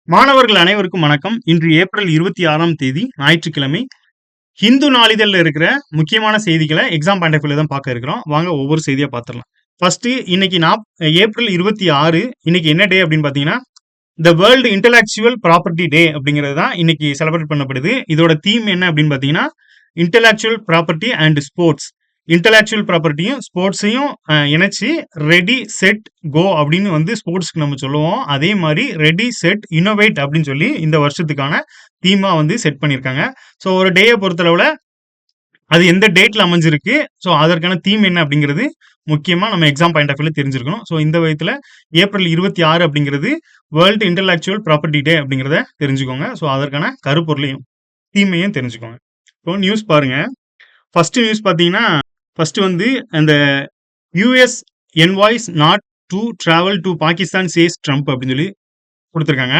மாணவர்கள் அனைவருக்கும் வணக்கம். இன்று ஏப்ரல் 26ஆம் தேதி ஞாயிற்றுக்கிழமை. ஹிந்து நாளிதழ்ல இருக்கிற முக்கியமான செய்திகள எக்ஸாம் பாயிண்ட் ஆஃப் வியூல தான் பார்க்க இருக்கிறோம். வாங்க ஒவ்வொரு செய்தியா பார்த்துடலாம். ஃபர்ஸ்ட் இன்னைக்கு ஏப்ரல் 26 இன்னைக்கு என்ன டே அப்படின்னு பார்த்தீங்கன்னா, த வேர்ல்டு இன்டலெக்சுவல் ப்ராப்பர்ட்டி டே அப்படிங்கிறது தான் இன்னைக்கு செலிப்ரேட் பண்ணப்படுது. இதோட தீம் என்ன அப்படின்னு பார்த்தீங்கன்னா, intellectual property and sports. Intellectual ப்ராப்பர்ட்டியும் ஸ்போர்ட்ஸையும் இணைச்சு ரெடி செட் கோ அப்படின்னு வந்து ஸ்போர்ட்ஸ்க்கு நம்ம சொல்லுவோம். அதே மாதிரி ரெடி செட் இன்னோவேட் அப்படின்னு சொல்லி இந்த வருஷத்துக்கான தீமா வந்து செட் பண்ணியிருக்காங்க. ஸோ ஒரு டேயை பொறுத்தளவுல அது எந்த டேட்ல அமைஞ்சிருக்கு, ஸோ அதற்கான தீம் என்ன அப்படிங்கிறது முக்கியமா நம்ம எக்ஸாம் பாயிண்ட் ஆஃப் வியூல தெரிஞ்சிருக்கணும். ஸோ இந்த விதத்துல ஏப்ரல் 26 அப்படிங்கிறது வேர்ல்டு இன்டலெக்சுவல் ப்ராப்பர்ட்டி டே அப்படிங்கிறத தெரிஞ்சுக்கோங்க. ஸோ அதற்கான கருப்பொருளையும் தீமையும் தெரிஞ்சுக்கோங்க. இப்போ நியூஸ் பாருங்க. ஃபர்ஸ்ட் நியூஸ் பார்த்தீங்கன்னா, ஃபர்ஸ்ட் வந்து அந்த US envoys not to travel to Pakistan says Trump அப்படின்னு சொல்லி கொடுத்துருக்காங்க.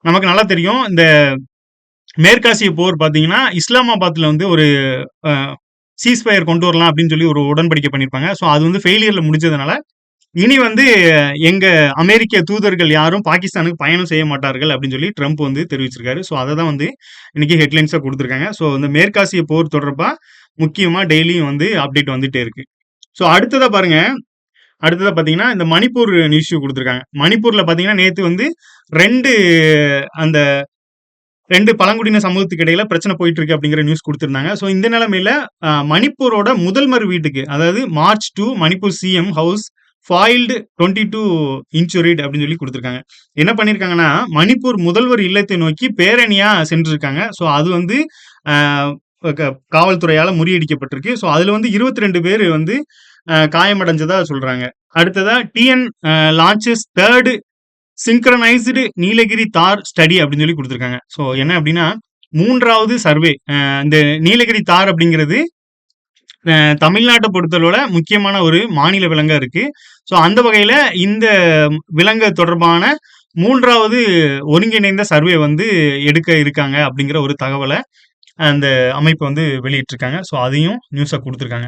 நமக்கு நல்லா தெரியும், இந்த மேற்காசிய போர் பார்த்தீங்கன்னா இஸ்லாமாபாத்ல வந்து ஒரு சீஸ்ஃபயர் கொண்டு வரலாம் அப்படின்னு சொல்லி ஒரு உடன்படிக்கை பண்ணியிருப்பாங்க. ஸோ அது வந்து ஃபெயிலியர்ல முடிஞ்சதுனால இனி வந்து எங்க அமெரிக்க தூதர்கள் யாரும் பாகிஸ்தானுக்கு பயணம் செய்ய மாட்டார்கள் அப்படின்னு சொல்லி ட்ரம்ப் வந்து தெரிவிச்சிருக்காரு. ஸோ அதை தான் வந்து இன்னைக்கு ஹெட்லைன்ஸா கொடுத்துருக்காங்க. ஸோ இந்த மேற்காசிய போர் தொடர்பா முக்கியமா டெய்லியும் வந்து அப்டேட் வந்துட்டே இருக்கு. ஸோ அடுத்ததா பாருங்க, அடுத்ததா பாத்தீங்கன்னா இந்த மணிப்பூர் நியூஸ் கொடுத்துருக்காங்க. மணிப்பூர்ல பாத்தீங்கன்னா நேத்து வந்து அந்த ரெண்டு பழங்குடியின சமூகத்துக்கு இடையில பிரச்சனை போயிட்டு இருக்கு அப்படிங்கிற நியூஸ் கொடுத்திருந்தாங்க. ஸோ இந்த நிலைமையில மணிப்பூரோட முதல்வர் வீட்டுக்கு, அதாவது March 2 Manipur CM house foiled 22 இன்சூரிட் அப்படின்னு சொல்லி கொடுத்துருக்காங்க. என்ன பண்ணியிருக்காங்கன்னா, மணிப்பூர் முதல்வர் இல்லத்தை நோக்கி பேரணியா சென்றிருக்காங்க. ஸோ அது வந்து காவல்துறையால முறியடிக்கப்பட்டிருக்கு. ஸோ அதுல வந்து 22 பேர் வந்து காயமடைஞ்சதா சொல்றாங்க. அடுத்ததா TN launches third synchronised Nilgiri தார் ஸ்டடி அப்படின்னு சொல்லி கொடுத்துருக்காங்க. ஸோ என்ன அப்படின்னா, 3வது சர்வே. இந்த நீலகிரி தார் அப்படிங்கிறது தமிழ்நாட்டை பொறுத்தளவுல முக்கியமான ஒரு மாநில விலங்கா இருக்கு. ஸோ அந்த வகையில இந்த விலங்கு தொடர்பான 3வது ஒருங்கிணைந்த சர்வே வந்து எடுக்க இருக்காங்க அப்படிங்கிற ஒரு தகவலை அந்த அமைப்பு வந்து வெளியிட்டிருக்காங்க. ஸோ அதையும் நியூஸா கொடுத்துருக்காங்க.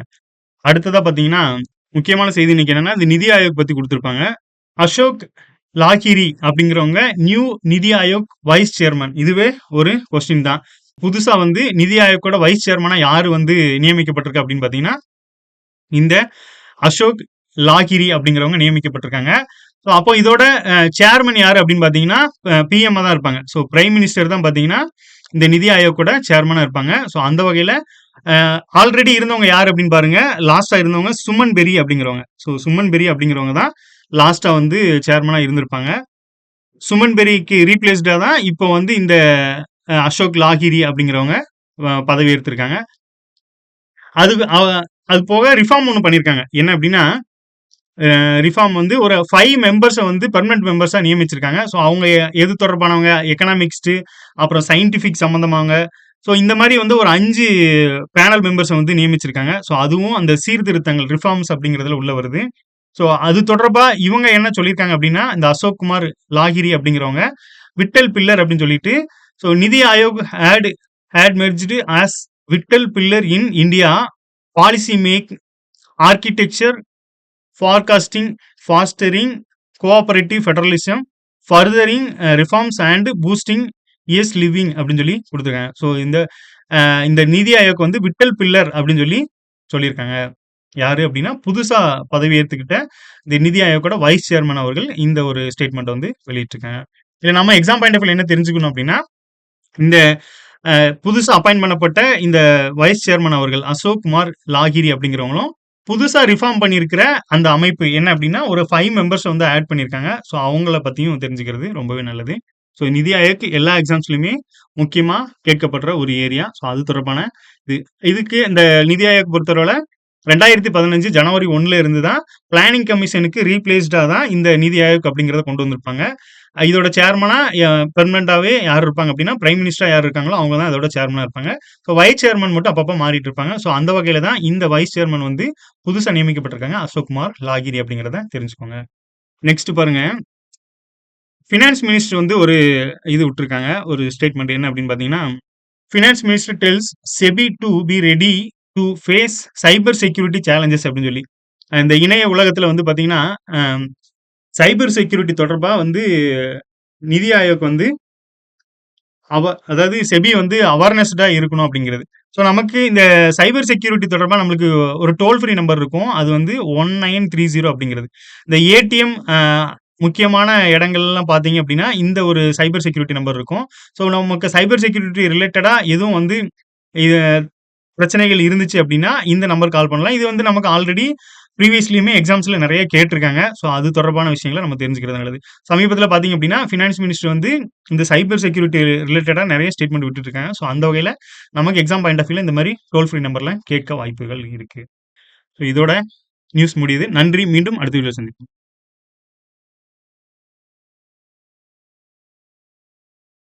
அடுத்ததா பாத்தீங்கன்னா, முக்கியமான செய்தி இன்னைக்கு என்னன்னா, இந்த நிதி ஆயோக் பத்தி கொடுத்துருப்பாங்க. அசோக் லாகிரி அப்படிங்கிறவங்க நியூ நிதி ஆயோக் வைஸ் சேர்மன். இதுவே ஒரு கொஸ்டின் தான். புதுசா வந்து நிதி ஆயோக்கோட வைஸ் சேர்மனா யாரு வந்து நியமிக்கப்பட்டிருக்கு அப்படின்னு பாத்தீங்கன்னா, இந்த அசோக் லாகிரி அப்படிங்கிறவங்க நியமிக்கப்பட்டிருக்காங்க. ஸோ அப்போ இதோட சேர்மன் யாரு அப்படின்னு பாத்தீங்கன்னா பிஎம் தான் இருப்பாங்க. ஸோ பிரைம் மினிஸ்டர் தான் பாத்தீங்கன்னா இந்த நிதி ஆயோக்கோட சேர்மனா இருப்பாங்க. ஸோ அந்த வகையில ஆல்ரெடி இருந்தவங்க யார் அப்படின்னு பாருங்க. லாஸ்டா இருந்தவங்க சுமன் பெரி அப்படிங்கிறவங்க. ஸோ சுமன் பெரி அப்படிங்கிறவங்க தான் லாஸ்டா வந்து சேர்மனா இருந்திருப்பாங்க. சுமன் பெரிக்கு ரீப்ளேஸ்டா தான் இப்போ வந்து இந்த அசோக் லாகிரி அப்படிங்கிறவங்க பதவி ஏற்றிருக்காங்க. அது போக ரிஃபார்ம் ஒன்று பண்ணியிருக்காங்க. என்ன அப்படின்னா, ரிஃபார்ம் வந்து ஒரு 5 மெம்பர்ஸை வந்து பெர்மனன்ட் மெம்பர்ஸா நியமிச்சிருக்காங்க. ஸோ அவங்க எது தொடர்பானவங்க, எக்கனாமிக்ஸ்ட், அப்புறம் சயின்டிபிக் சம்பந்தமானவங்க. ஸோ இந்த மாதிரி வந்து ஒரு 5 பேனல் மெம்பர்ஸை வந்து நியமிச்சிருக்காங்க. ஸோ அதுவும் அந்த சீர்திருத்தங்கள் ரிஃபார்ம்ஸ் அப்படிங்கிறதுல உள்ள வருது. ஸோ அது தொடர்பா இவங்க என்ன சொல்லியிருக்காங்க அப்படின்னா, இந்த அசோக் குமார் லாகிரி அப்படிங்கிறவங்க விட்டல் பில்லர் அப்படின்னு சொல்லிட்டு, so Niti Aayog had merged as vital pillar in India policy make architecture forecasting, fostering cooperative federalism, furthering reforms and boosting yes living அப்படின்னு சொல்லி கொடுத்துருக்காங்க. ஸோ இந்த நிதி ஆயோக் வந்து விட்டல் பில்லர் அப்படின்னு சொல்லி சொல்லியிருக்காங்க. யாரு அப்படின்னா, புதுசா பதவி ஏற்றுக்கிட்ட இந்த நிதி ஆயோக்கோட வைஸ் சேர்மன் அவர்கள் இந்த ஒரு ஸ்டேட்மெண்ட் வந்து வெளியிட்டிருக்காங்க. இதில் நம்ம எக்ஸாம் பாயிண்ட் ஆஃப் என்ன தெரிஞ்சுக்கணும் அப்படின்னா, இந்த புதுசா அப்பாயிண்ட் பண்ணப்பட்ட இந்த வைஸ் சேர்மன் அவர்கள் அசோக் குமார் லாகிரி அப்படிங்கிறவங்களும் புதுசா ரிஃபார்ம் பண்ணியிருக்கிற அந்த அமைப்பு என்ன அப்படின்னா, ஒரு 5 மெம்பர்ஸ் வந்து ஆட் பண்ணியிருக்காங்க. ஸோ அவங்கள பத்தியும் தெரிஞ்சுக்கிறது ரொம்பவே நல்லது. ஸோ நிதி ஆயோக் எல்லா எக்ஸாம்ஸ்லயுமே முக்கியமா கேட்கப்படுற ஒரு ஏரியா. ஸோ அது தொடர்பான இதுக்கு இந்த நிதி ஆயோக் பொறுத்தவரை 2015 ஜனவரி 1 இருந்து தான் பிளானிங் கமிஷனுக்கு ரீப்ளேஸ்டா தான் இந்த நிதி ஆயோக் அப்படிங்கிறத கொண்டு வந்திருப்பாங்க. இதோட சேர்மனா பெர்மனண்டாவே யார் இருப்பாங்க அப்படின்னா, பிரைம் மினிஸ்டரா யார் இருக்காங்களோ அவங்க தான் அதோட சேர்மனா இருப்பாங்க. ஸோ வைஸ் சேர்மன் மட்டும் அப்பப்போ மாறிட்டு இருப்பாங்க. ஸோ அந்த வகையில தான் இந்த வைஸ் சேர்மன் வந்து புதுசா நியமிக்கப்பட்டிருக்காங்க, அசோக் குமார் லாகிரி அப்படிங்கிறத தெரிஞ்சுக்கோங்க. நெக்ஸ்ட் பாருங்க, ஃபினான்ஸ் மினிஸ்டர் வந்து ஒரு இது விட்டுருக்காங்க, ஒரு ஸ்டேட்மெண்ட். என்ன அப்படின்னு பாத்தீங்கன்னா, finance minister tells SEBI to be ready to face cyber security challenges அப்படின்னு சொல்லி. இந்த இணைய உலகத்துல வந்து பாத்தீங்கன்னா, சைபர் செக்யூரிட்டி தொடர்பா வந்து நிதி ஆயோக் வந்து அதாவது செபி வந்து அவேர்னஸ்டா இருக்கணும் அப்படிங்கிறது. ஸோ நமக்கு இந்த சைபர் செக்யூரிட்டி தொடர்பா நம்மளுக்கு ஒரு டோல் ஃப்ரீ நம்பர் இருக்கும். அது வந்து 1930 அப்படிங்கிறது. இந்த ஏடிஎம் முக்கியமான இடங்கள்லாம் பார்த்தீங்க அப்படின்னா, இந்த ஒரு சைபர் செக்யூரிட்டி நம்பர் இருக்கும். ஸோ நமக்கு சைபர் செக்யூரிட்டி ரிலேட்டடா எதுவும் வந்து இது பிரச்சனைகள் இருந்துச்சு அப்படின்னா, இந்த நம்பருக்கு கால் பண்ணலாம். இது வந்து நமக்கு ஆல்ரெடி ப்ரீவியஸ்லியுமே எக்ஸாம்ஸ்ல நெறைய கேட்டிருக்காங்க. ஸோ அது தொடர்பான விஷயங்கள நம்ம தெரிஞ்சுக்கிறது நல்லது. சமீபத்தில பார்த்தீங்க அப்படின்னா, ஃபினான்ஸ் மினிஸ்டர் வந்து இந்த சைபர் செக்யூரிட்டி ரிலேட்டடா நெறைய ஸ்டேட்மெண்ட் விட்டுட்டு இருக்காங்க. ஸோ அந்த வகையில நமக்கு எக்ஸாம் பாயிண்ட் ஆஃப் வியூல இந்த மாரி டோல் ஃப்ரீ நம்பர்லாம் கேட்க வாய்ப்புகள் இருக்கு. ஸோ இதோட நியூஸ் முடியுது. நன்றி. மீண்டும் அடுத்த வீடியோல சந்திப்போம்.